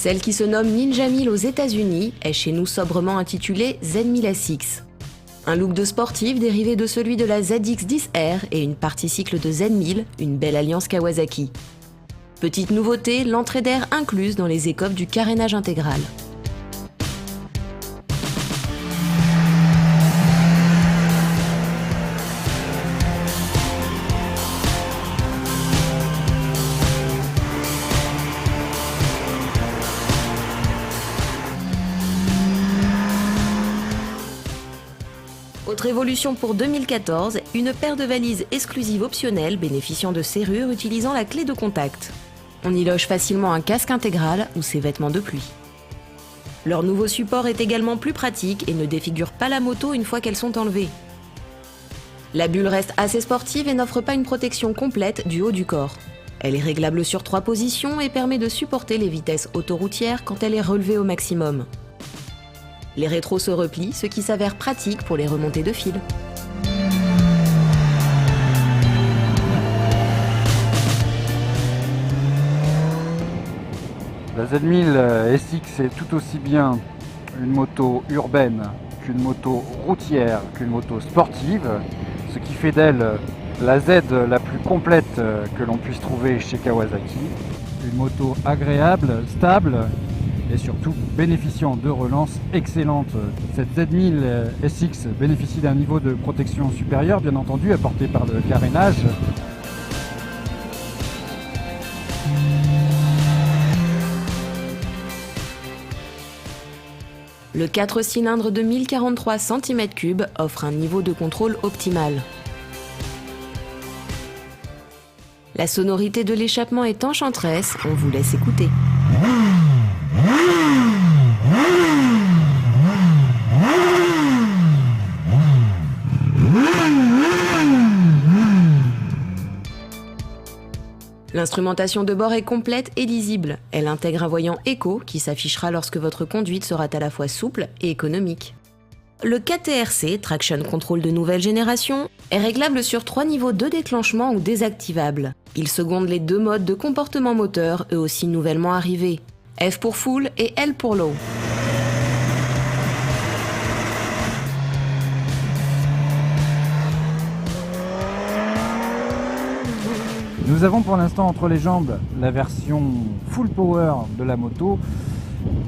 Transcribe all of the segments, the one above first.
Celle qui se nomme Ninja 1000 aux États-Unis est chez nous sobrement intitulée Z1000 SX. Un look de sportif dérivé de celui de la ZX-10R et une partie cycle de Z1000, une belle alliance Kawasaki. Petite nouveauté, l'entrée d'air incluse dans les écopes du carénage intégral. Autre évolution pour 2014, une paire de valises exclusives optionnelles bénéficiant de serrures utilisant la clé de contact. On y loge facilement un casque intégral ou ses vêtements de pluie. Leur nouveau support est également plus pratique et ne défigure pas la moto une fois qu'elles sont enlevées. La bulle reste assez sportive et n'offre pas une protection complète du haut du corps. Elle est réglable sur 3 positions et permet de supporter les vitesses autoroutières quand elle est relevée au maximum. Les rétros se replient, ce qui s'avère pratique pour les remontées de fil. La Z1000 SX est tout aussi bien une moto urbaine qu'une moto routière, qu'une moto sportive, ce qui fait d'elle la Z la plus complète que l'on puisse trouver chez Kawasaki. Une moto agréable, stable et surtout bénéficiant de relances excellentes. Cette Z1000 SX bénéficie d'un niveau de protection supérieur, bien entendu, apporté par le carénage. Le 4 cylindres de 1043 cm3 offre un niveau de contrôle optimal. La sonorité de l'échappement est enchanteresse, on vous laisse écouter. L'instrumentation de bord est complète et lisible. Elle intègre un voyant éco qui s'affichera lorsque votre conduite sera à la fois souple et économique. Le KTRC, Traction Control de nouvelle génération, est réglable sur 3 niveaux de déclenchement ou désactivables. Il seconde les 2 modes de comportement moteur, eux aussi nouvellement arrivés. F pour full et L pour low. Nous avons pour l'instant entre les jambes la version full power de la moto,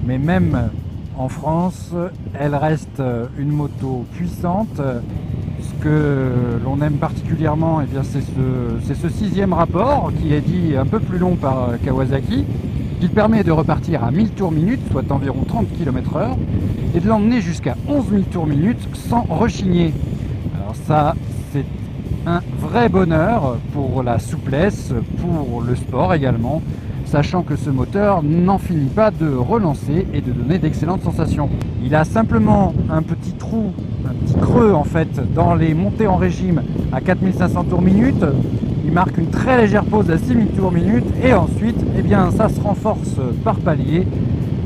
mais même en France, elle reste une moto puissante. Ce que l'on aime particulièrement, eh bien, c'est ce 6e rapport qui est dit un peu plus long par Kawasaki, qui permet de repartir à 1000 tours minute, soit environ 30 km/h, et de l'emmener jusqu'à 11 000 tours minute sans rechigner. Alors ça, c'est un vrai bonheur pour la souplesse, pour le sport également, sachant que ce moteur n'en finit pas de relancer et de donner d'excellentes sensations. Il a simplement un petit trou, un petit creux en fait, dans les montées en régime à 4500 tours minute. Il marque une très légère pause à 6000 tours minute et ensuite, eh bien, ça se renforce par palier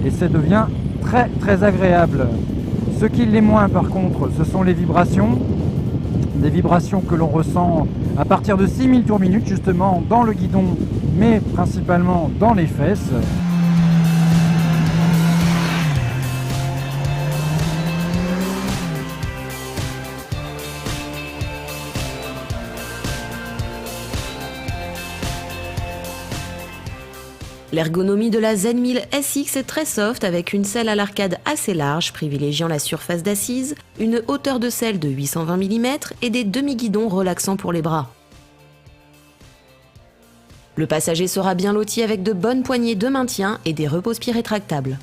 et ça devient très très agréable. Ce qui l'est moins par contre, ce sont les vibrations. Des vibrations que l'on ressent à partir de 6000 tours minute justement dans le guidon mais principalement dans les fesses. L'ergonomie de la Z1000 SX est très soft avec une selle à l'arcade assez large privilégiant la surface d'assise, une hauteur de selle de 820 mm et des demi-guidons relaxants pour les bras. Le passager sera bien loti avec de bonnes poignées de maintien et des repose-pieds rétractables.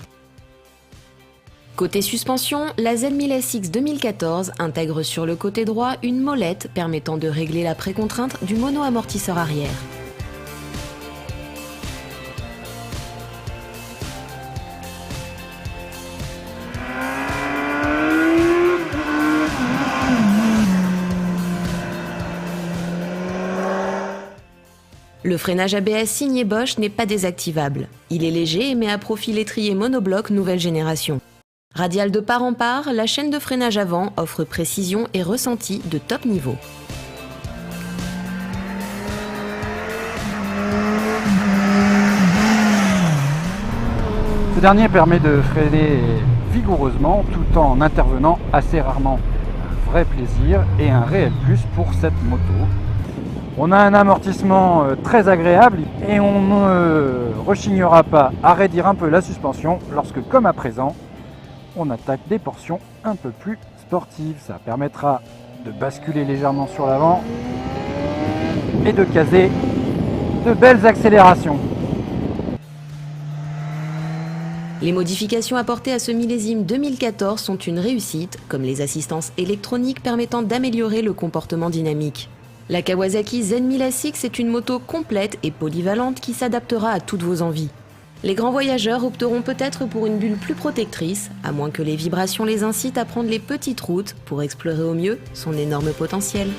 Côté suspension, la Z1000 SX 2014 intègre sur le côté droit une molette permettant de régler la précontrainte du mono-amortisseur arrière. Le freinage ABS signé Bosch n'est pas désactivable. Il est léger et met à profit l'étrier monobloc nouvelle génération. Radial de part en part, la chaîne de freinage avant offre précision et ressenti de top niveau. C'est dernier permet de freiner vigoureusement tout en intervenant assez rarement. Un vrai plaisir et un réel plus pour cette moto. On a un amortissement très agréable et on ne rechignera pas à raidir un peu la suspension lorsque, comme à présent, on attaque des portions un peu plus sportives. Ça permettra de basculer légèrement sur l'avant et de caser de belles accélérations. Les modifications apportées à ce millésime 2014 sont une réussite, comme les assistances électroniques permettant d'améliorer le comportement dynamique. La Kawasaki Zen 1000SX est une moto complète et polyvalente qui s'adaptera à toutes vos envies. Les grands voyageurs opteront peut-être pour une bulle plus protectrice, à moins que les vibrations les incitent à prendre les petites routes pour explorer au mieux son énorme potentiel.